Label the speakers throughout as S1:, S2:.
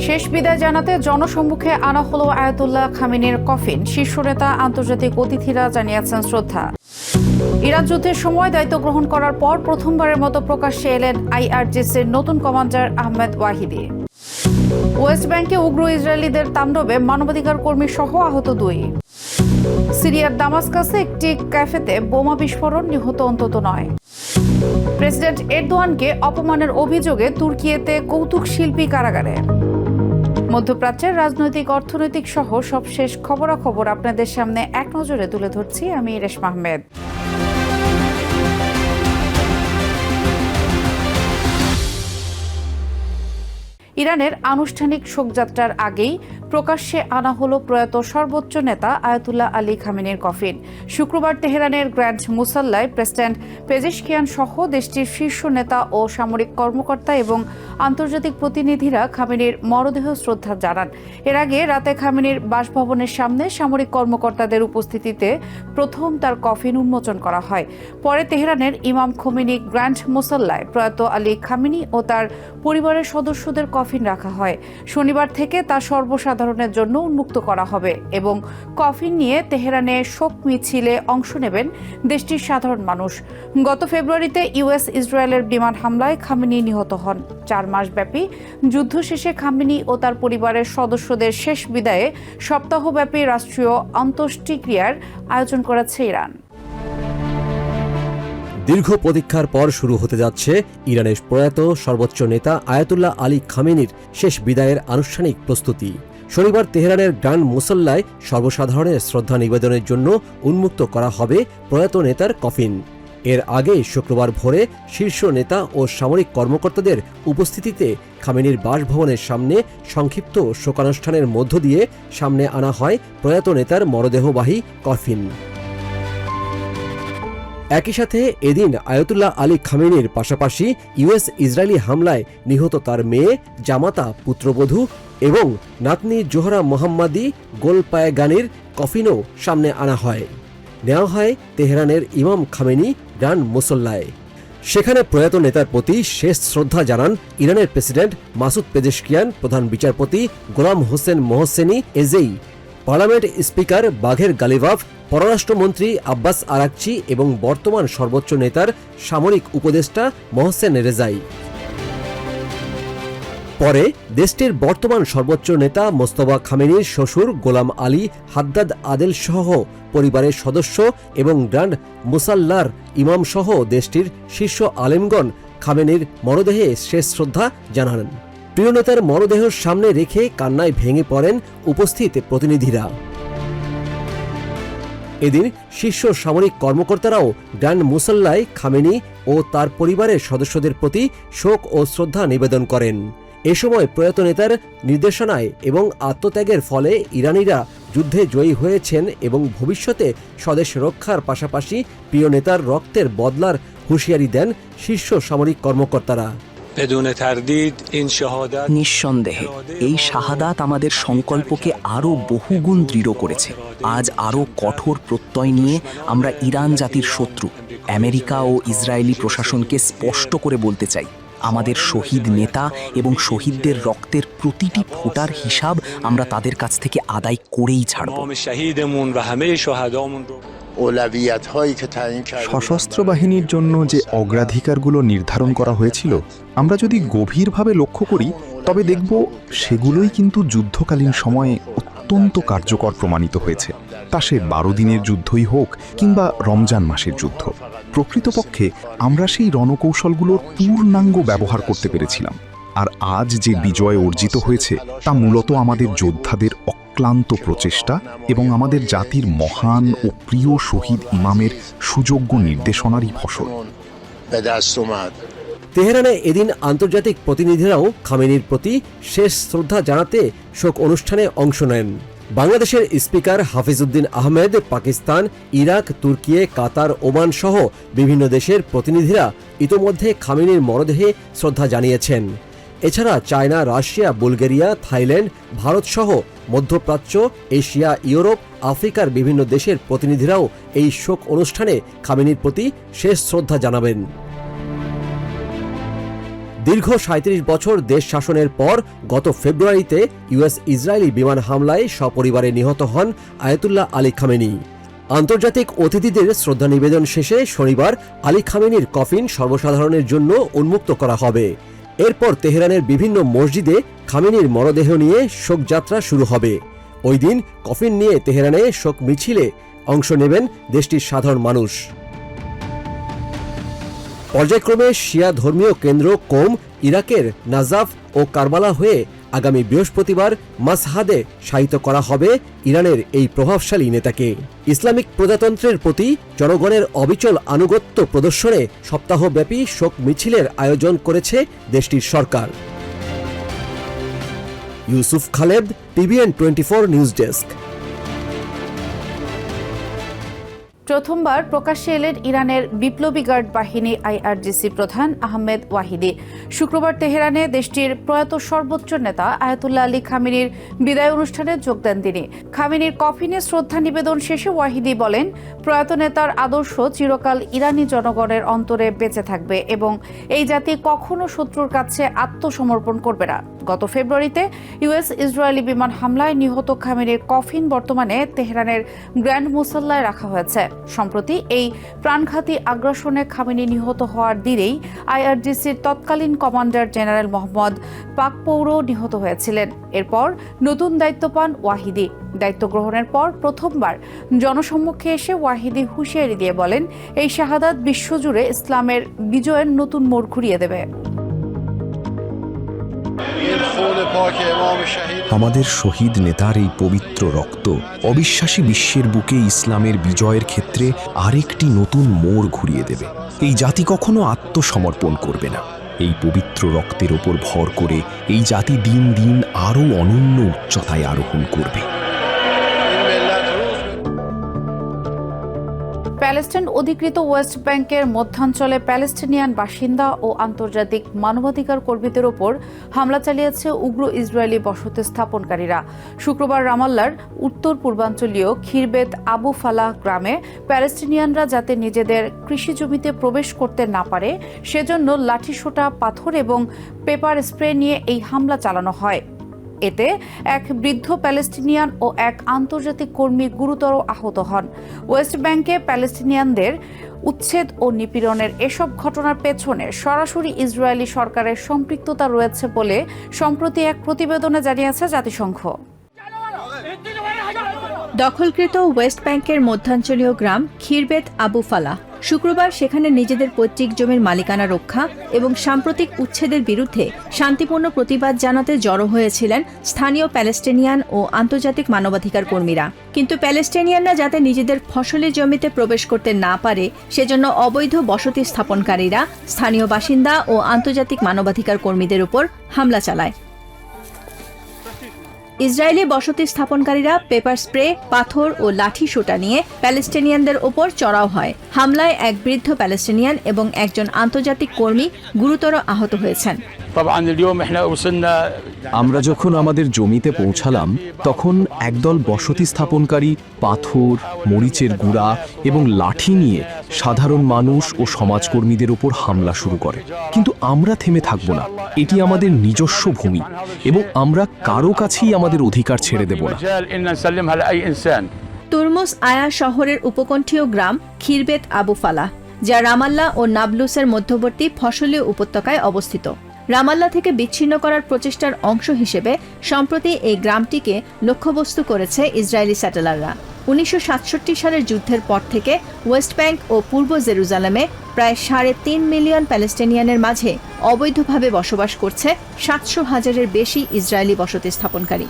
S1: শেষ বিদায় জানাতে জনসম্মুখে আনা হলো আয়াতুল্লাহ খামেনির কফিন। শীর্ষ নেতা, আন্তর্জাতিক অতিথিরা জানিয়েছেন শ্রদ্ধা। ইরান যুদ্ধের সময় দায়িত্ব গ্রহণ করার পর প্রথমবারের মতো প্রকাশ্যে এলেন আইআরজিসির নতুন কমান্ডার আহমেদ ওয়াহিদি। ওয়েস্ট ব্যাংকে উগ্র ইসরায়েলিদের তাণ্ডবে মানবাধিকার কর্মী সহ আহত 2। সিরিয়ার দামাস্কাসে একটি ক্যাফেতে বোমা বিস্ফোরণ, নিহত অন্তত 9। প্রেসিডেন্ট এরদোয়ানকে অপমানের অভিযোগে তুর্কিতে কৌতুক শিল্পী কারাগারে। মধ্যপ্রাচ্যের রাজনৈতিক, অর্থনৈতিক সহ সবশেষ খবরাখবর আপনাদের সামনে এক নজরে তুলে ধরছি আমি রেশমা আহমেদ। ইরানের আনুষ্ঠানিক শোকযাত্রার আগেই প্রকাশ্যে আনা হলো প্রয়াত সর্বোচ্চ নেতা আয়াতুল্লাহ আলী খামেনির কফিন। শুক্রবার তেহরানের গ্র্যান্ড মুসাল্লায় প্রেসিডেন্ট পেজেশকিয়ান সহ দেশটির শীর্ষ নেতা ও সামরিক কর্মকর্তা এবং আন্তর্জাতিক প্রতিনিধিরা খামেনির মরদেহ শ্রদ্ধা জানান। এর আগে রাতে খামেনির বাসভবনের সামনে সামরিক কর্মকর্তাদের উপস্থিতিতে প্রথম তার কফিন উন্মোচন করা হয়। পরে তেহরানের ইমাম খোমেনি গ্র্যান্ড মুসাল্লায় প্রয়াত আলী খামেনি ও তার পরিবারের সদস্যদের কফিন রাখা হয়। শনিবার থেকে তা সর্বসাধারণের জন্য উন্মুক্ত করা হবে এবং কফিন নিয়ে তেহরানে শোক মিছিলে অংশ নেবেন দেশটির সাধারণ মানুষ। গত ফেব্রুয়ারিতে ইউএস ইসরায়েলের বিমান হামলায় খামেনি নিহত হন। 4 মাসব্যাপী যুদ্ধ শেষে খামেনি ও তার পরিবারের সদস্যদের শেষ বিদায়ে সপ্তাহব্যাপী রাষ্ট্রীয় অন্ত্যেষ্টিক্রিয়ার আয়োজন করেছে ইরান।
S2: দীর্ঘ প্রতীক্ষার পর শুরু হতে যাচ্ছে ইরানের প্রয়াত সর্বোচ্চ নেতা আয়াতুল্লাহ আলী খামেনির শেষ বিদায়ের আনুষ্ঠানিক প্রস্তুতি। শনিবার তেহরানের গ্র্যান্ড মুসাল্লায় সর্বসাধারণের শ্রদ্ধা নিবেদনের জন্য উন্মুক্ত করা হবে প্রয়াত নেতার কফিন। এর আগে শুক্রবার ভোরে শীর্ষ নেতা ও সামরিক কর্মকর্তাদের উপস্থিতিতে খামেনির বাসভবনের সামনে সংক্ষিপ্ত শোকানুষ্ঠানের মধ্য দিয়ে সামনে আনা হয় প্রয়াত নেতার মরদেহবাহী কফিন। একই সাথে এদিন আয়াতুল্লাহ আলী খামেনির পাশাপাশি ইউএস ইসরায়েলি হামলায় নিহত তার মেয়ে, জামাতা, পুত্রবধূ এবং নাতনি জোহরা মোহাম্মদী গোলপায়েগানির কফিনও সামনে আনা হয়। নেওয়া হয় তেহরানের ইমাম খামেনি গ্র্যান্ড মুসল্লায়। সেখানে প্রয়াত নেতার প্রতি শেষ শ্রদ্ধা জানান ইরানের প্রেসিডেন্ট মাসুদ পেজেশকিয়ান, প্রধান বিচারপতি গোলাম হোসেন মোহসেনি এজেই, পার্লামেন্ট স্পিকার বাঘের গালিভাভ, পররাষ্ট্রমন্ত্রী আব্বাস আরাকচি এবং বর্তমান সর্বোচ্চ নেতার সামরিক উপদেষ্টা মহসেন রেজাই। পরে দেশটির বর্তমান সর্বোচ্চ নেতা মোস্তফা খামেনির শ্বশুর গোলাম আলী হাদ্দাদ আদেল সহ পরিবারের সদস্য এবং গ্র্যান্ড মুসাল্লার ইমাম সহ দেশটির শীর্ষ আলেমগণ খামেনির মরদেহে শেষ শ্রদ্ধা জানান। প্রিয় নেতার মরদেহ সামনে রেখে কান্নায় ভেঙে পড়েন উপস্থিত প্রতিনিধিরা। এদিন শীর্ষ সামরিক কর্মকর্তারাও গ্র্যান্ড মুসাল্লায় খামেনি ও তার পরিবারের সদস্যদের প্রতি শোক ও শ্রদ্ধা নিবেদন করেন। এ সময় প্রয়াত নেতার নির্দেশনায় এবং আত্মত্যাগের ফলে ইরানিরা যুদ্ধে জয়ী হয়েছেন এবং ভবিষ্যতে স্বদেশ রক্ষার পাশাপাশি প্রিয় নেতার রক্তের বদলার হুঁশিয়ারি দেন শীর্ষ সামরিক কর্মকর্তারা।
S3: নিঃসন্দেহে এই শাহাদাত আমাদের সংকল্পকে আরও বহুগুণ দৃঢ় করেছে। আজ আরও কঠোর প্রত্যয় নিয়ে আমরা ইরান জাতির শত্রু আমেরিকা ও ইসরায়েলি প্রশাসনকে স্পষ্ট করে বলতে চাই, আমাদের শহীদ নেতা এবং শহীদদের রক্তের প্রতিটি ফোঁটার হিসাব আমরা তাদের কাছ থেকে আদায় করেই ছাড়ব।
S4: সশস্ত্র বাহিনীর জন্য যে অগ্রাধিকারগুলো নির্ধারণ করা হয়েছিল, আমরা যদি গভীরভাবে লক্ষ্য করি তবে দেখব সেগুলোই কিন্তু যুদ্ধকালীন সময়ে অত্যন্ত কার্যকর প্রমাণিত হয়েছে। তা সে 12 দিনের যুদ্ধই হোক কিংবা রমজান মাসের যুদ্ধ। প্রকৃতপক্ষে আমরা সেই রণকৌশলগুলোর পূর্ণাঙ্গ ব্যবহার করতে পেরেছিলাম। আর আজ যে বিজয় অর্জিত হয়েছে তা মূলত আমাদের যোদ্ধাদের অক্লান্ত প্রচেষ্টা এবং আমাদের জাতির মহান ও প্রিয় শহীদ ইমামের সুযোগ্য নির্দেশনারই ফসল।
S2: তেহরানে এদিন আন্তর্জাতিক প্রতিনিধিরাও খামেনির প্রতি শেষ শ্রদ্ধা জানাতে শোক অনুষ্ঠানে অংশ নেন। বাংলাদেশের স্পিকার হাফিজউদ্দিন আহমেদ, পাকিস্তান, ইরাক, তুর্কি, কাতার, ওমান সহ বিভিন্ন দেশের প্রতিনিধিরা ইতোমধ্যে খামেনির মরদেহে শ্রদ্ধা জানিয়েছেন। এছাড়া China, Russia, Bulgaria, Thailand, Bharat সহ মধ্যপ্রাচ্য, এশিয়া, ইউরোপ, আফ্রিকার বিভিন্ন দেশের প্রতিনিধিরাও এই শোক অনুষ্ঠানে খামেনির প্রতি শেষ শ্রদ্ধা জানাবেন। দীর্ঘ ৩৭ বছর দেশ শাসনের পর গত ফেব্রুয়ারিতে ইউএস ইসরায়েলি বিমান হামলায় সপরিবারে নিহত হন আয়াতুল্লাহ আলী খামেনি। আন্তর্জাতিক অতিথিদের শ্রদ্ধা নিবেদন শেষে শনিবার আলী খামেনির কফিন সর্বসাধারণের জন্য উন্মুক্ত করা হবে। এরপর তেহরানের বিভিন্ন মসজিদে খামেনির মরদেহ নিয়ে শোকযাত্রা শুরু হবে। ওই দিন কফিন নিয়ে তেহরানে শোক মিছিলে অংশ নেবেন দেশটির সাধারণ মানুষ। পর্যায়ক্রমে শিয়া ধর্মীয় কেন্দ্র কোম ইরাকের নাজাফ ও কারবালা হয়ে আগামী বৃহস্পতিবার মাসহাদে শায়িত করা হবে ইরানের এই প্রভাবশালী নেতাকে। ইসলামিক প্রজাতন্ত্রের প্রতি জনগণের অবিচল আনুগত্য প্রদর্শনে সপ্তাহব্যাপী শোক মিছিলের আয়োজন করেছে দেশটির সরকার। Yusuf Khaled, TVN 24 news desk.
S1: প্রথমবার প্রকাশ্যে এলেন ইরানের বিপ্লবী গার্ড বাহিনী IRGC প্রধান আহমেদ ওয়াহিদি। শুক্রবার তেহরানে দেশটির প্রয়াত সর্বোচ্চ নেতা আয়াতুল্লাহ আলী খামেনির বিদায় অনুষ্ঠানে যোগ দেন তিনি। খামেনির কফিনে শ্রদ্ধা নিবেদন শেষে ওয়াহিদি বলেন, প্রয়াত নেতার আদর্শ চিরকাল ইরানি জনগণের অন্তরে বেঁচে থাকবে এবং এই জাতি কখনো শত্রুর কাছে আত্মসমর্পণ করবে না। গত ফেব্রুয়ারিতে ইউএস ইসরায়েলি বিমান হামলায় নিহত খামেনির কফিন বর্তমানে তেহরানের গ্র্যান্ড মুসাল্লায় রাখা হয়েছে। সম্প্রতি এই প্রাণঘাতী আগ্রাসনে খামেনি নিহত হওয়ার দিনেই IRGCর তৎকালীন কমান্ডার জেনারেল মোহাম্মদ পাকপৌরও নিহত হয়েছিলেন। এরপর নতুন দায়িত্ব পান ওয়াহিদি। দায়িত্ব গ্রহণের পর প্রথমবার জনসম্মুখে এসে ওয়াহিদি হুঁশিয়ারি দিয়ে বলেন, এই শাহাদাত বিশ্বজুড়ে ইসলামের বিজয়ের নতুন মোড় ঘুরিয়ে দেবে।
S5: আমাদের শহীদ নেতার এই পবিত্র রক্ত অবিশ্বাসী বিশ্বের বুকে ইসলামের বিজয়ের ক্ষেত্রে আরেকটি নতুন মোড় ঘুরিয়ে দেবে। এই জাতি কখনো আত্মসমর্পণ করবে না। এই পবিত্র রক্তের ওপর ভর করে এই জাতি দিন দিন আরও অনন্য উচ্চতায় আরোহণ করবে।
S1: প্যালেস্টাইন অধিকৃত ওয়েস্ট ব্যাংকের মধ্যাঞ্চলে প্যালেস্টিনিয়ান বাসিন্দা ও আন্তর্জাতিক মানবাধিকার কর্মীদের ওপর হামলা চালিয়েছে উগ্র ইসরায়েলি বসতি স্থাপনকারীরা। শুক্রবার রামাল্লার উত্তর পূর্বাঞ্চলীয় খিরবেত আবু ফালাহ গ্রামে প্যালেস্টিনিয়ানরা যাতে নিজেদের কৃষি জমিতে প্রবেশ করতে না পারে সেজন্য লাঠিসোঁটা, পাথর এবং পেপার স্প্রে নিয়ে এই হামলা চালানো হয়। এতে এক বৃদ্ধ প্যালেস্টিনিয়ান ও এক আন্তর্জাতিক কর্মী গুরুতর আহত হন। ওয়েস্ট ব্যাংকে প্যালেস্টিনিয়ানদের উচ্ছেদ ও নিপীড়নের এসব ঘটনার পেছনে সরাসরি ইসরায়েলি সরকারের সম্পৃক্ততা রয়েছে বলে সম্প্রতি এক প্রতিবেদনে জানিয়েছে জাতিসংঘ।
S6: দখলকৃত ওয়েস্ট ব্যাংকের মধ্যাঞ্চলীয় গ্রাম খিরবেত আবু ফালাহ শুক্রবার সেখানে নিজেদের পৈতৃক জমির মালিকানা রক্ষা এবং সাম্প্রতিক উচ্ছেদের বিরুদ্ধে শান্তিপূর্ণ প্রতিবাদ জানাতে জড়ো হয়েছিলেন স্থানীয় প্যালেস্টিনিয়ান ও আন্তর্জাতিক মানবাধিকার কর্মীরা। কিন্তু প্যালেস্টিনিয়ানরা যাতে নিজেদের ফসলি জমিতে প্রবেশ করতে না পারে সেজন্য অবৈধ বসতি স্থাপনকারীরা স্থানীয় বাসিন্দা ও আন্তর্জাতিক মানবাধিকার কর্মীদের উপর হামলা চালায়। ইসরায়েলি বসতি স্থাপনকারীরা পেপার স্প্রে, পাথর ও লাঠি সোঁটা নিয়ে প্যালেস্টিনিয়ানদের ওপর চড়াও হয়। হামলায় এক বৃদ্ধ প্যালেস্টিনিয়ান এবং একজন আন্তর্জাতিক কর্মী গুরুতর আহত হয়েছেন।
S5: আমরা যখন আমাদের জমিতে পৌঁছালাম তখন একদল বসতি স্থাপনকারী পাথর, মরিচের গুঁড়া এবং লাঠি নিয়ে সাধারণ মানুষ ও সমাজকর্মীদের উপর হামলা শুরু করে। কিন্তু আমরা থেমে থাকব না। এটি আমাদের নিজস্ব ভূমি এবং আমরা কারো কাছেই আমাদের অধিকার ছেড়ে দেব না।
S6: তুরমুস আয়া শহরের উপকণ্ঠীয় গ্রাম খিরবেত আবু ফালাহ, যা রামাল্লা ও নাবলুসের মধ্যবর্তী ফসলীয় উপত্যকায় অবস্থিত। রামাল্লা থেকে বিচ্ছিন্ন করার প্রচেষ্টার অংশ হিসেবে সম্প্রতি এই গ্রামটিকে লক্ষ্যবস্তু করেছে ইসরায়েলি স্যাটেলাররা। 1967 সালের যুদ্ধের পর থেকে ওয়েস্ট ব্যাংক ও পূর্ব জেরুজালেমে প্রায় 3.5 মিলিয়ন প্যালেস্টিনিয়ানের মাঝে অবৈধভাবে বসবাস করছে 700,000-এর বেশি ইসরায়েলি বসতি স্থাপনকারী।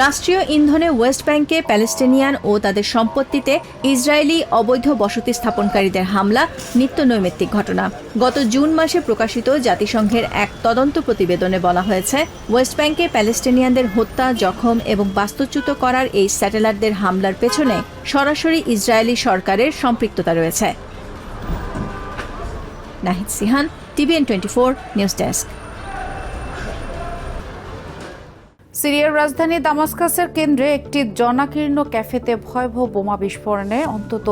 S6: রাষ্ট্রীয় ইন্ধনে ওয়েস্ট ব্যাংকে প্যালেস্টিনিয়ান ও তাদের সম্পত্তিতে ইসরায়েলি অবৈধ বসতি স্থাপনকারীদের হামলা নিত্য নৈমিত্তিক ঘটনা। গত জুন মাসে প্রকাশিত জাতিসংঘের এক তদন্ত প্রতিবেদনে বলা হয়েছে, ওয়েস্ট ব্যাংকে প্যালেস্টিনিয়ানদের হত্যা, জখম এবং বাস্তুচ্যুত করার এই স্যাটেলারদের হামলার পেছনে সরাসরি ইসরায়েলি সরকারের সম্পৃক্ততা রয়েছে। Nahid Sihan, TVN 24 news desk.
S1: সিরিয়ার রাজধানী দামাস্কাসের কেন্দ্রে একটি জনাকীর্ণ ক্যাফেতে ভয়াবহ বোমা বিস্ফোরণে অন্তত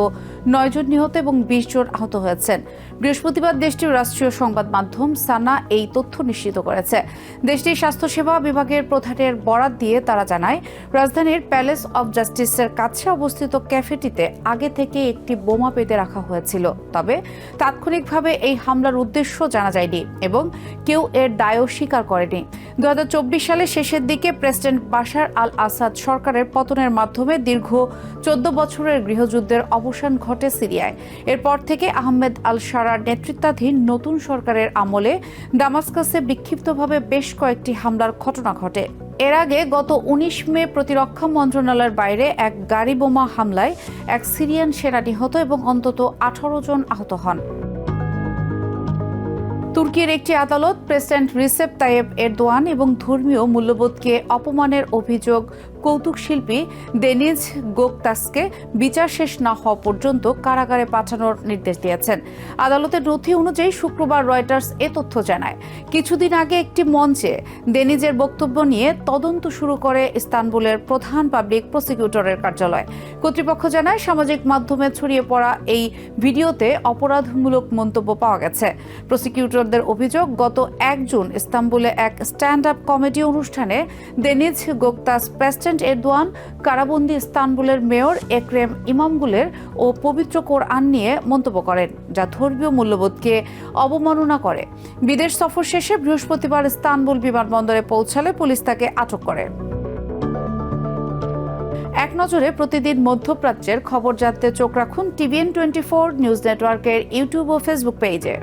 S1: 9 জন নিহত এবং 20 জন আহত হয়েছেন। বৃহস্পতিবার দেশটির রাষ্ট্রীয় সংবাদ মাধ্যম সানা এই তথ্য নিশ্চিত করেছে। দেশটির স্বাস্থ্যসেবা বিভাগের প্রধানের বরাত দিয়ে তারা জানায়, রাজধানীর প্যালেস অব জাস্টিসের কাছে অবস্থিত ক্যাফেটিতে আগে থেকে একটি বোমা পেতে রাখা হয়েছিল। তবে তাৎক্ষণিকভাবে এই হামলার উদ্দেশ্য জানা যায়নি এবং কেউ এর দায়ও স্বীকার করেনি। 2024 সালের শেষের দিকে প্রেসিডেন্ট বাশার আল আসাদ সরকারের পতনের মাধ্যমে দীর্ঘ 14 বছরের গৃহযুদ্ধের অবসান ঘটে সিরিয়ায়। এরপর থেকে আহমেদ আল শারার নেতৃত্বাধীন নতুন সরকারের আমলে দামাস্কাসে বিক্ষিপ্তভাবে বেশ কয়েকটি হামলার ঘটনা ঘটে। এর আগে গত 19 মে প্রতিরক্ষা মন্ত্রণালয়ের বাইরে এক গাড়ি বোমা হামলায় এক সিরিয়ান সেনা নিহত এবং অন্তত 18 জন আহত হন। তুর্কির একটি আদালত প্রেসিডেন্ট রিসেপ তাইয়েপ এরদোয়ান এবং ধর্মীয় মূল্যবোধকে অপমানের অভিযোগ কৌতুক শিল্পী দেনিজ গোকতাসকে বিচার শেষ না হওয়া পর্যন্ত কারাগারে পাঠানোর নির্দেশ দিয়েছেন। আদালতের নথি অনুযায়ী শুক্রবার রয়টার্স এ তথ্য জানায়। কিছুদিন আগে একটি মঞ্চে দেনিজের বক্তব্য নিয়ে তদন্ত শুরু করে ইস্তানবুলের প্রধান পাবলিক প্রসিকিউটরের কার্যালয়। কর্তৃপক্ষ জানায়, সামাজিক মাধ্যমে ছড়িয়ে পড়া এই ভিডিওতে অপরাধমূলক মন্তব্য পাওয়া গেছে। প্রসিকিউটরদের অভিযোগ, গত 1 জুন ইস্তানবুলে এক স্ট্যান্ড আপ কমেডি অনুষ্ঠানে দেনিজ গোকতাস প্রেসিডেন্ট এরদোয়ান, কারাবন্দী ইস্তানবুলের মেয়র একরেম ইমামগুলের ও পবিত্র কোরআন নিয়ে মন্তব্য করেন, যা ধর্মীয় মূল্যবোধকে অবমাননা করে। বিদেশ সফর শেষে বৃহস্পতিবার ইস্তানবুল বিমানবন্দরে পৌঁছালে পুলিশ তাকে আটক করে। এক নজরে প্রতিদিন মধ্যপ্রাচ্যের খবর জানতে চোখ রাখুন TVN 24 নিউজ নেটওয়ার্কের ইউটিউব ও ফেসবুক পেজে।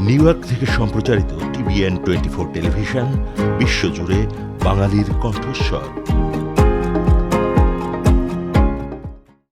S7: নিউ ইয়র্ক থেকে সম্প্রচারিত TVN 24 টেলিভিশন বিশ্বজুড়ে বাঙালির কণ্ঠস্বর।